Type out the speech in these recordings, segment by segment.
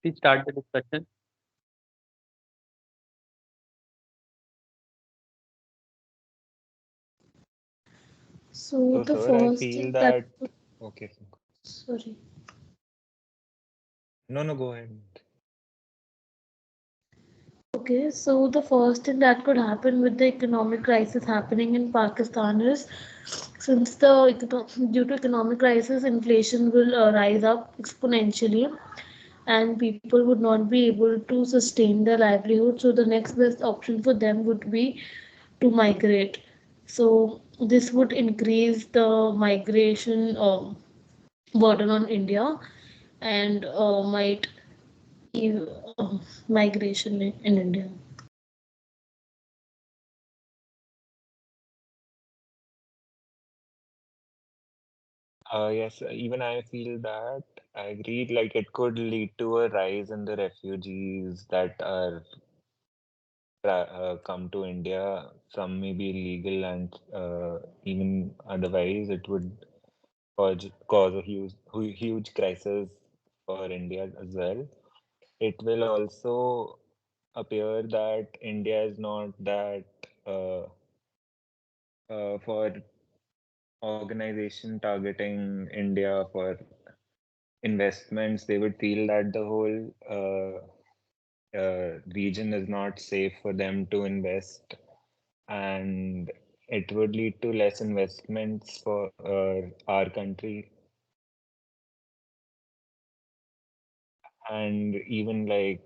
please start the discussion. So So, the sir, I first feel thing that that. Okay. sorry. No, no, go ahead. Okay, so the first thing that could happen with the economic crisis happening in Pakistan is since due to economic crisis, inflation will rise up exponentially, and people would not be able to sustain their livelihood. So the next best option for them would be to migrate. So this would increase the migration burden on India and might give migration in India. Yes, even I feel that. I agree. Like it could lead to a rise in the refugees that are come to India. Some may be illegal and even otherwise, it would cause a huge crisis for India as well. It will also appear that India is not that uh, for organization targeting India for investments, they would feel that the whole region is not safe for them to invest, and it would lead to less investments for our country, and even like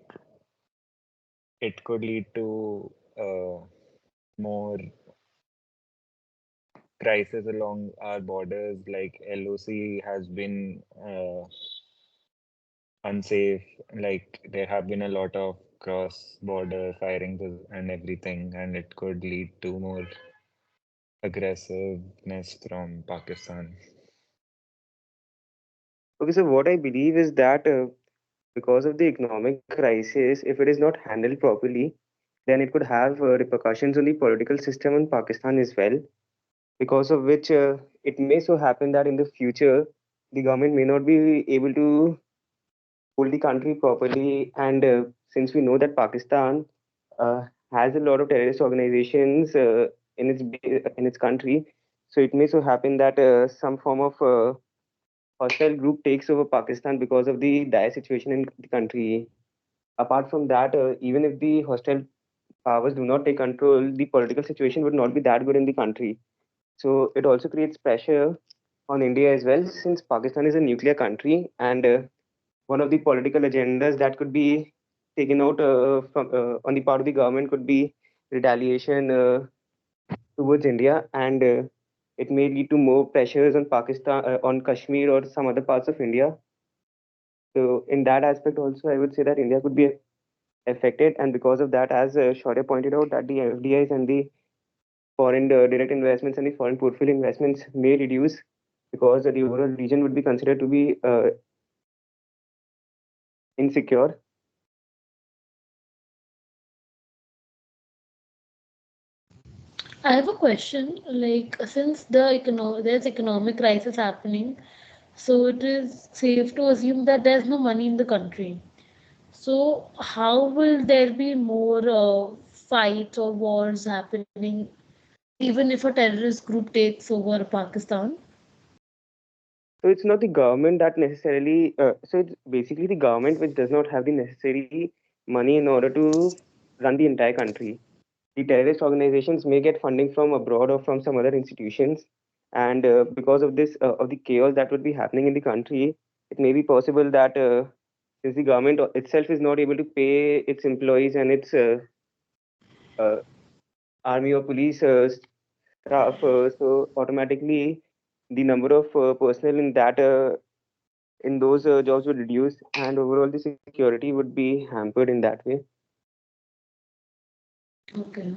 it could lead to more crisis along our borders. Like LOC has been unsafe. Like there have been a lot of cross-border firings and everything, and it could lead to more aggressiveness from Pakistan. Okay, so what I believe is that because of the economic crisis, if it is not handled properly, then it could have repercussions on the political system in Pakistan as well. Because of which it may so happen that in the future, the government may not be able to hold the country properly. And since we know that Pakistan uh, has a lot of terrorist organizations in its country, so it may so happen that some form of hostile group takes over Pakistan because of the dire situation in the country. Apart from that, even if the hostile powers do not take control, the political situation would not be that good in the country. So it also creates pressure on India as well, since Pakistan is a nuclear country, and one of the political agendas that could be taken out on the part of the government could be retaliation towards India, and it may lead to more pressures on Pakistan, on Kashmir or some other parts of India. So in that aspect also, I would say that India could be affected, and because of that, as Shaurya pointed out, that the FDIs and the foreign direct investments and the foreign portfolio investments may reduce because the overall region would be considered to be insecure. I have a question. Like, since there's economic crisis happening, so it is safe to assume that there's no money in the country. So, how will there be more fights or wars happening, even if a terrorist group takes over Pakistan? So it's not the government that necessarily. So it's basically the government which does not have the necessary money in order to run the entire country. The terrorist organizations may get funding from abroad or from some other institutions, and because of this of the chaos that would be happening in the country, it may be possible that since the government itself is not able to pay its employees and its uh, army or police staff, so automatically the number of personnel in those jobs would reduce, and overall the security would be hampered in that way. Okay.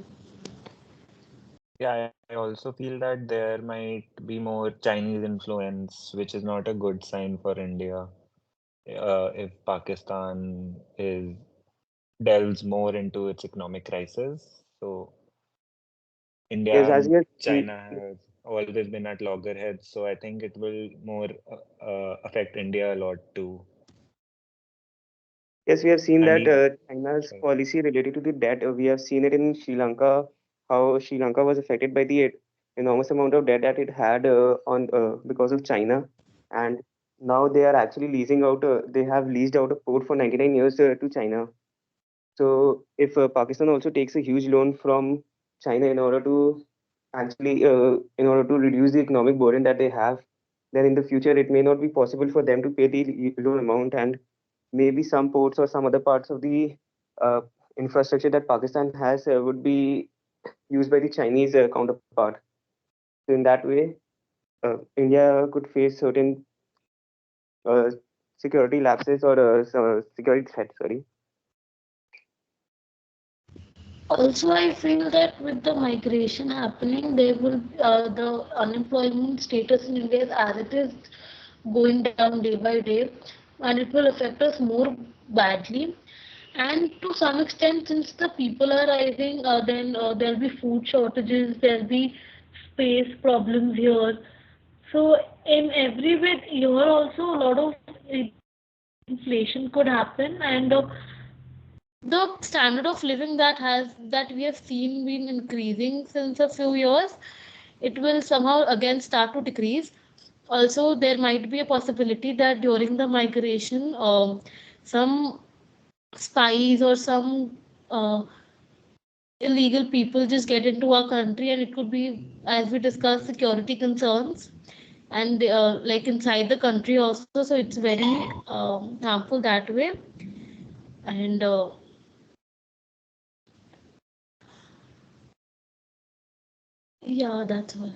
Yeah, I also feel that there might be more Chinese influence, which is not a good sign for India. If Pakistan is delves more into its economic crisis, so India Yes, as and you have, China has always been at loggerheads, so I think it will more affect India a lot too. Yes, we have seen And that e- China's sorry. policy related to the debt. We have seen it in Sri Lanka, how Sri Lanka was affected by the enormous amount of debt that it had on because of China, and now they are actually leasing out. They have leased out a port for 99 years to China. So if Pakistan also takes a huge loan from China in order to actually in order to reduce the economic burden that they have, then in the future it may not be possible for them to pay the loan amount, and maybe some ports or some other parts of the uh, infrastructure that Pakistan has would be used by the Chinese counterpart. So in that way, India could face certain uh, security lapses or security threats. Sorry. Also, I feel that with the migration happening, there will the unemployment status in India as it is going down day by day, and it will affect us more badly. And to some extent, since the people are rising, then there'll be food shortages, there'll be space problems here. So in every way, here also a lot of inflation could happen, and the standard of living that we have seen been increasing since a few years, it will somehow again start to decrease. Also, there might be a possibility that during the migration, some spies or some illegal people just get into our country, and it could be, as we discussed, security concerns, and like inside the country also. So it's very harmful that way. And yeah, that's all.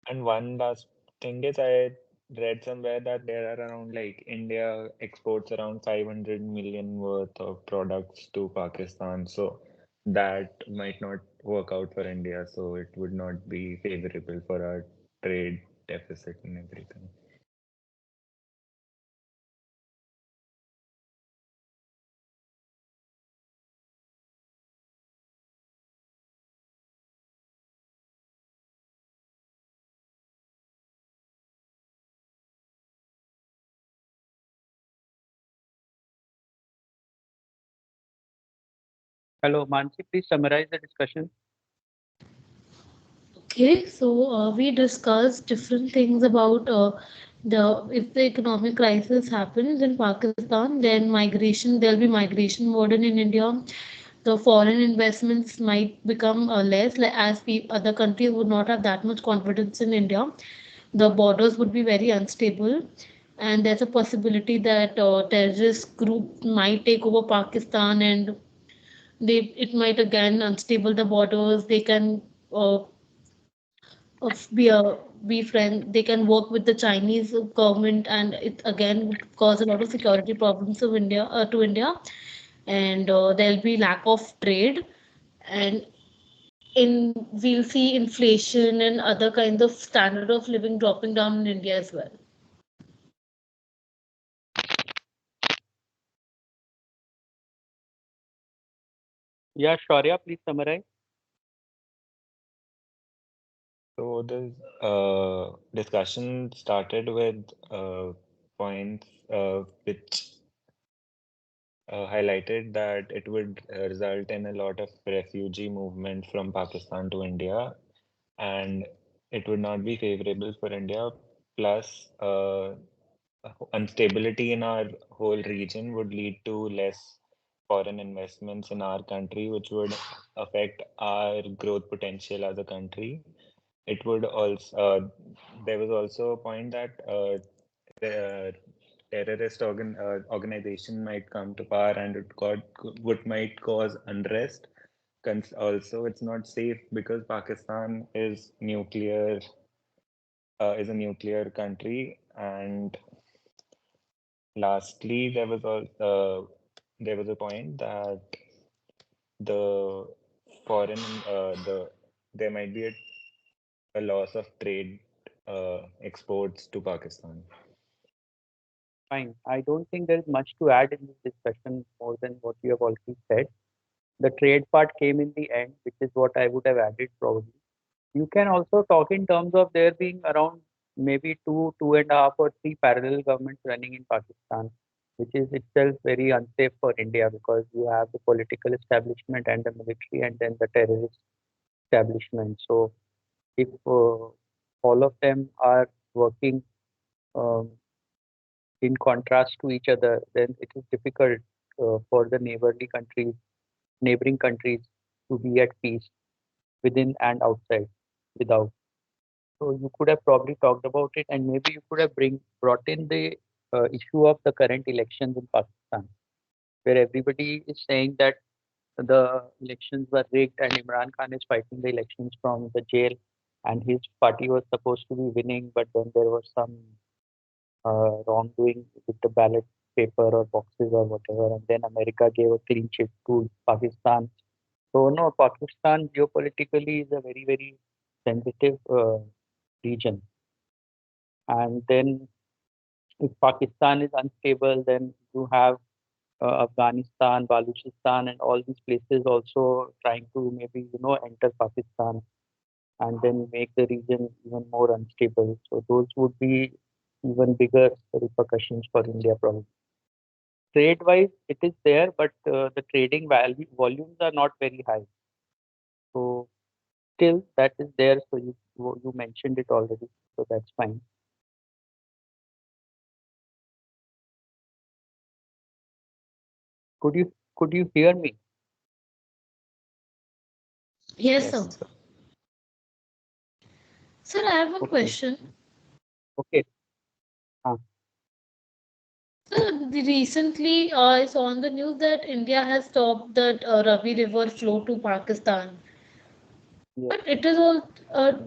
And one last thing is, I read somewhere that there are around like India exports around 500 million worth of products to Pakistan. So that might not work out for India. So it would not be favorable for our trade deficit and everything. Hello, Mansi, please summarize the discussion. Okay, so we discussed different things about the if the economic crisis happens in Pakistan, then migration there'll be migration burden in India. The foreign investments might become less, like as other countries would not have that much confidence in India. The borders would be very unstable, and there's a possibility that terrorist group might take over Pakistan, and they it might again unstable the borders. They can of be friend they can work with the Chinese government, and it again would cause a lot of security problems of India to India, and there'll be lack of trade, and in we'll see inflation and other kinds of standard of living dropping down in India as well. Yeah, Shaurya, please summarize. So this discussion started with points which highlighted that it would result in a lot of refugee movement from Pakistan to India, and it would not be favorable for India. Plus, instability in our whole region would lead to less foreign investments in our country, which would affect our growth potential as a country. It would also, there was also a point that the organization might come to power, and what might cause unrest. Also, it's not safe because Pakistan is a nuclear country. And lastly, there was a point that the foreign there might be a loss of trade exports to Pakistan. Fine. I don't think there is much to add in this discussion more than what you have already said. The trade part came in the end, which is what I would have added probably. You can also talk in terms of there being around maybe two and a half or three parallel governments running in Pakistan. which is itself very unsafe for India because you have the political establishment and the military and then the terrorist establishment. So if all of them are working um, in contrast to each other, then it is difficult for the neighboring countries to be at peace within and outside, without. So you could have probably talked about it, and maybe you could have brought in the issue of the current elections in Pakistan, where everybody is saying that the elections were rigged and Imran Khan is fighting the elections from the jail, and his party was supposed to be winning, but then there was some wrongdoing with the ballot paper or boxes or whatever, and then America gave a clean chit to Pakistan. So no, Pakistan geopolitically is a very, very sensitive region. And then if Pakistan is unstable, then you have Afghanistan, Balochistan, and all these places also trying to maybe enter Pakistan and then make the region even more unstable. So those would be even bigger repercussions for India probably. Trade-wise, it is there, but the trading value volumes are not very high. So still, that is there. So you mentioned it already, so that's fine. Could you hear me? Yes, Yes, sir. sir. Sir, I have one Okay. question. Okay. So recently, I saw on the news that India has stopped that Ravi River flow to Pakistan. Yes. But it is all.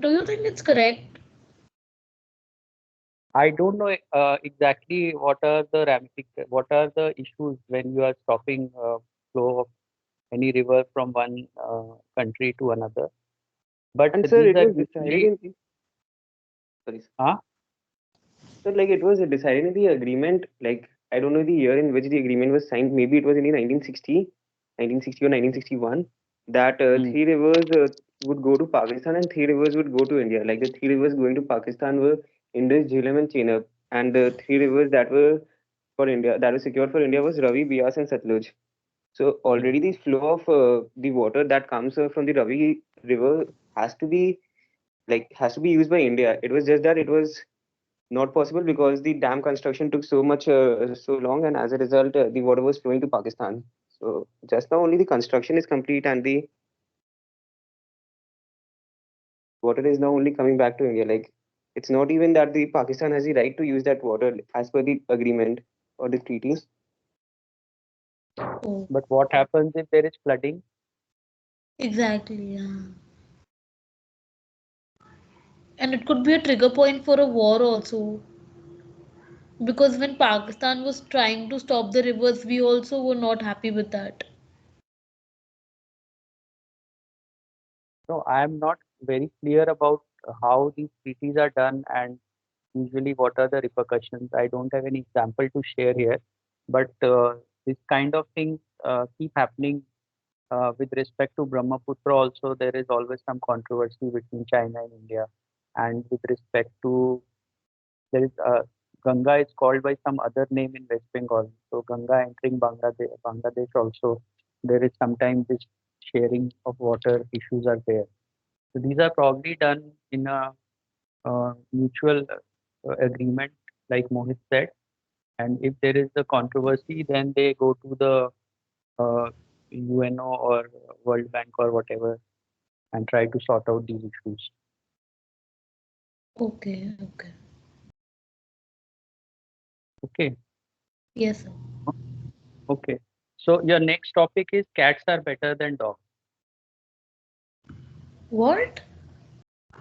Do you think it's correct? I don't know exactly what are the issues when you are stopping flow of any river from one country to another. But And sir, these it are was decided usually, in the, sorry, sir. huh? So like it was decided in the agreement, like I don't know the year in which the agreement was signed. Maybe it was in the 1960 or 1961, that Hmm. three rivers would go to Pakistan and three rivers would go to India. Like the three rivers going to Pakistan were Indus, Jhelum, and Chenab, and the three rivers that were for India, that was secured for India, was Ravi, Beas, and Satluj. So Hmm. already the flow of the water that comes from the Ravi river has to be used by India. It was just that it was not possible because the dam construction took so long, and as a result, the water was flowing to Pakistan. So just now only the construction is complete, and the water is now only coming back to India. Like it's not even that the Pakistan has the right to use that water as per the agreement or the treaties. Oh, But what happens if there is flooding? exactly. Yeah. And it could be a trigger point for a war also. Because when Pakistan was trying to stop the rivers, we also were not happy with that. No, I am not very clear about how these treaties are done and usually what are the repercussions. I don't have any example to share here, but this kind of things keep happening with respect to Brahmaputra. Also, there is always some controversy between China and India, and with respect to there is Ganga is called by some other name in West Bengal. So Ganga entering Bangladesh also, there is sometimes this sharing of water issues are there. So these are probably done in a mutual agreement, like Mohit said. And if there is a controversy, then they go to the UNO or World Bank or whatever and try to sort out these issues. Okay, okay. Okay, Yes, sir. okay. So your next topic is cats are better than dogs. What?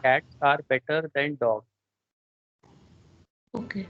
Cats are better than dogs. Okay.